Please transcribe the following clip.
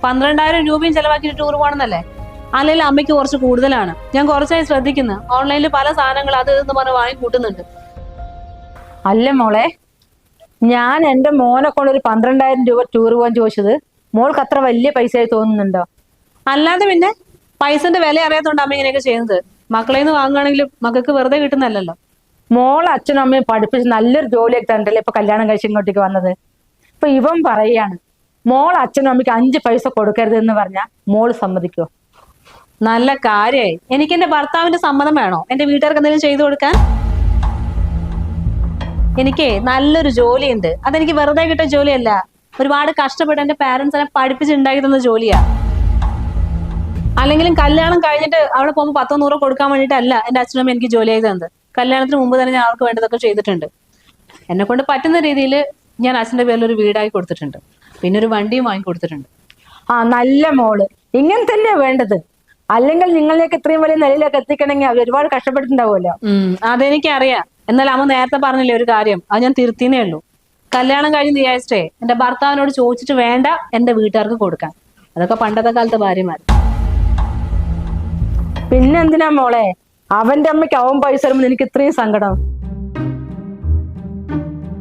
12,000 രൂപയും ചെലവാക്കിയിട്ട് ടൂർ പോകണമെന്നല്ലേ? അല്ലെങ്കിൽ അമ്മയ്ക്ക് കുറച്ച് കൂടുതലാണ്. ഞാൻ കുറച്ചായി ശ്രദ്ധിക്കുന്നു. ഓൺലൈനിൽ പല സാധനങ്ങൾ അത് എന്ന് പറഞ്ഞ് വാങ്ങി കൂട്ടുന്നുണ്ട്. അല്ല മോളെ, ഞാൻ എന്റെ മോനെ കൊണ്ട് ഒരു 12,000 രൂപ ടൂർ പോകാൻ ചോദിച്ചത് മോൾക്ക് അത്ര വലിയ പൈസയായി തോന്നുന്നുണ്ടോ? അല്ലാതെ പിന്നെ പൈസന്റെ വില അറിയാത്തോണ്ട് അമ്മ ഇങ്ങനെയൊക്കെ ചെയ്യുന്നത്. മക്കളെ നിന്ന് വാങ്ങുകയാണെങ്കിലും മക്കൾക്ക് വെറുതെ കിട്ടുന്നല്ലോ. മോളെ അച്ഛനും അമ്മയും പഠിപ്പിച്ച് നല്ലൊരു ജോലിയൊക്കെ തന്നിട്ടല്ലേ ഇപ്പൊ കല്യാണം കഴിച്ച് ഇങ്ങോട്ടേക്ക് വന്നത്. ഇപ്പൊ ഇവൻ പറയാണ് മോൾ അച്ഛനും അമ്മയ്ക്ക് 5 പൈസ കൊടുക്കരുത് എന്ന് പറഞ്ഞാൽ മോള് സമ്മതിക്കോ? നല്ല കാര്യായി. എനിക്ക് എന്റെ ഭർത്താവിന്റെ സമ്മതം വേണോ എന്റെ വീട്ടുകാർക്ക് എന്തെങ്കിലും ചെയ്തു കൊടുക്കാൻ? എനിക്ക് നല്ലൊരു ജോലിയുണ്ട്. അതെനിക്ക് വെറുതെ കിട്ടിയ ജോലിയല്ല. ഒരുപാട് കഷ്ടപ്പെട്ട് എന്റെ പാരന്റ്സിനെ പഠിപ്പിച്ചുണ്ടാക്കി തന്ന ജോലിയാ. അല്ലെങ്കിലും കല്യാണം കഴിഞ്ഞിട്ട് അവിടെ പോകുമ്പോൾ 10-100 കൊടുക്കാൻ വേണ്ടിയിട്ടല്ല എന്റെ അച്ഛനും എനിക്ക് ജോലി ചെയ്ത് തന്നത്. കല്യാണത്തിന് മുമ്പ് തന്നെ ഞാൻ അവർക്ക് വേണ്ടതൊക്കെ ചെയ്തിട്ടുണ്ട്. എന്നെ കൊണ്ട് പറ്റുന്ന രീതിയിൽ ഞാൻ അച്ഛന്റെ പേരിൽ ഒരു വീടായി കൊടുത്തിട്ടുണ്ട്. പിന്നെ ഒരു വണ്ടിയും വാങ്ങി കൊടുത്തിട്ടുണ്ട്. നല്ല മോള്, ഇങ്ങനെ തന്നെയാ വേണ്ടത്. അല്ലെങ്കിൽ നിങ്ങളിലേക്ക് ഇത്രയും വലിയ നിലയിലേക്ക് എത്തിക്കണമെങ്കിൽ അവർ ഒരുപാട് കഷ്ടപ്പെട്ടിട്ടുണ്ടാവുമല്ലോ. അതെനിക്കറിയാം. എന്നാൽ അമ്മ നേരത്തെ പറഞ്ഞില്ലേ ഒരു കാര്യം, അത് ഞാൻ തിരുത്തിനേ ഉള്ളൂ. കല്യാണം കഴിഞ്ഞ് വിചാരിച്ചേ എന്റെ ഭർത്താവിനോട് ചോദിച്ചിട്ട് വേണ്ട എന്റെ വീട്ടുകാർക്ക് കൊടുക്കാൻ. അതൊക്കെ പണ്ടത്തെ കാലത്തെ ഭാര്യമാർ. പിന്നെന്തിനാ മോളെ അവന്റെ അമ്മയ്ക്ക് അവൻ പൈസ തരുമ്പോൾ എനിക്ക് ഇത്രയും സങ്കടം?